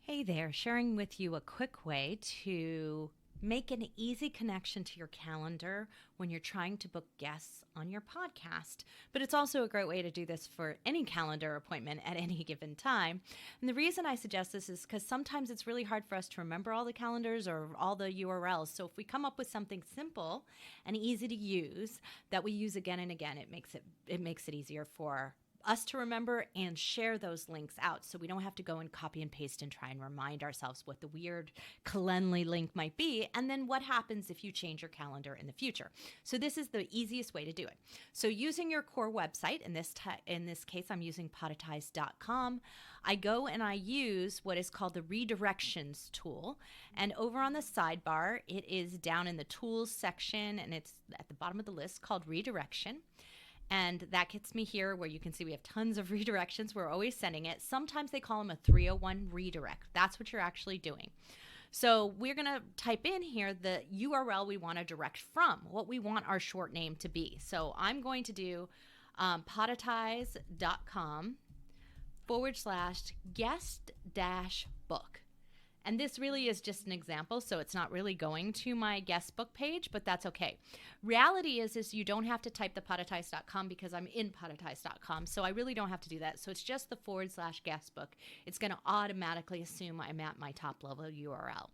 Hey there, sharing with you a quick way to make an easy connection to your calendar when you're trying to book guests on your podcast. But it's also a great way to do this for any calendar appointment at any given time. And the reason I suggest this is because sometimes it's really hard for us to remember all the calendars or all the URLs. So if we come up with something simple and easy to use that we use again and again, it makes it easier for us to remember and share those links out so we don't have to go and copy and paste and try and remind ourselves what the weird Calendly link might be, and then what happens if you change your calendar in the future. So this is the easiest way to do it. So using your core website, in this case I'm using Podetize.com, I go and I use what is called the redirections tool, and over on the sidebar it is down in the tools section and it's at the bottom of the list called redirection. And that gets me here where you can see we have tons of redirections. We're always sending it. Sometimes they call them a 301 redirect. That's what you're actually doing. So we're going to type in here the URL we want to direct from, what we want our short name to be. So I'm going to do podetize.com/guest-book. And this really is just an example, so it's not really going to my guest book page, but that's okay. Reality is you don't have to type the podetize.com because I'm in podetize.com, so I really don't have to do that. So it's just the /guest book. It's going to automatically assume I'm at my top level URL.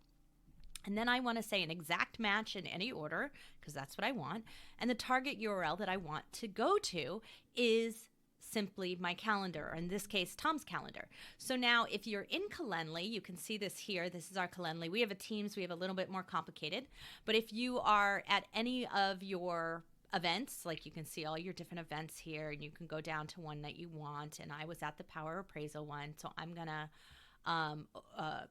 And then I want to say an exact match in any order, because that's what I want. And the target URL that I want to go to is simply my calendar, or in this case, Tom's calendar. So now if you're in Calendly, you can see this here. This is our Calendly. We have a Teams. We have a little bit more complicated. But if you are at any of your events, like you can see all your different events here, and you can go down to one that you want. And I was at the Power Appraisal one, so I'm going to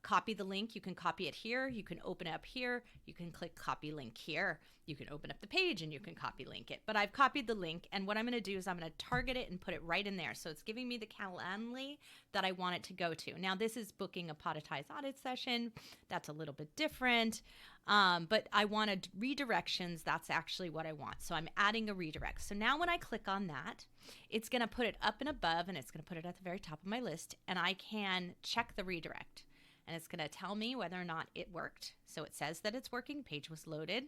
copy the link. You can copy it here. You can open it up here. You can click copy link here. You can open up the page and you can copy link it. But I've copied the link, and what I'm going to do is I'm going to target it and put it right in there. So it's giving me the Calendly that I want it to go to. Now this is booking a Podetize audit session. That's a little bit different. But I wanted redirections. That's actually what I want. So I'm adding a redirect. So now when I click on that, it's going to put it up and above, and it's going to put it at the very top of my list, and I can check the redirect. And it's going to tell me whether or not it worked. So it says that it's working. Page was loaded.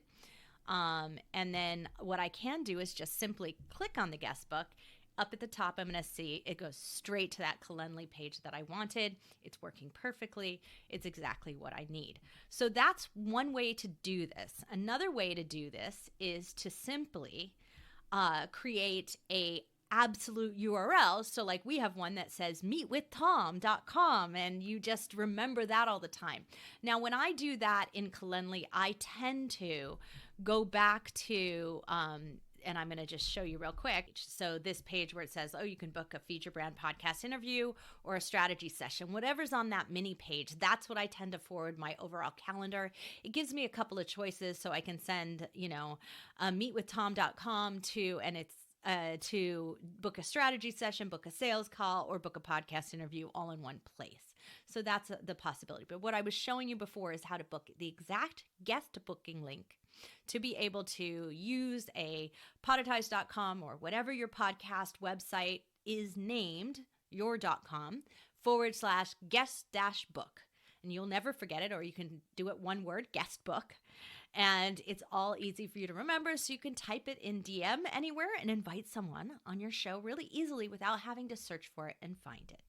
And then what I can do is just simply click on the guest book. Up at the top, I'm going to see it goes straight to that Calendly page that I wanted. It's working perfectly. It's exactly what I need. So that's one way to do this. Another way to do this is to simply create a absolute URL. So like we have one that says meetwithtom.com, and you just remember that all the time. Now, when I do that in Calendly, I tend to go back to, and I'm going to just show you real quick. So this page where it says, oh, you can book a feature brand podcast interview or a strategy session, whatever's on that mini page, that's what I tend to forward my overall calendar. It gives me a couple of choices, so I can send, meetwithtom.com to, and it's to book a strategy session, book a sales call, or book a podcast interview all in one place. So that's the possibility. But what I was showing you before is how to book the exact guest booking link to be able to use a podetize.com or whatever your podcast website is named, your.com /guest-book. And you'll never forget it, or you can do it one word, guest book. And it's all easy for you to remember, so you can type it in DM anywhere and invite someone on your show really easily without having to search for it and find it.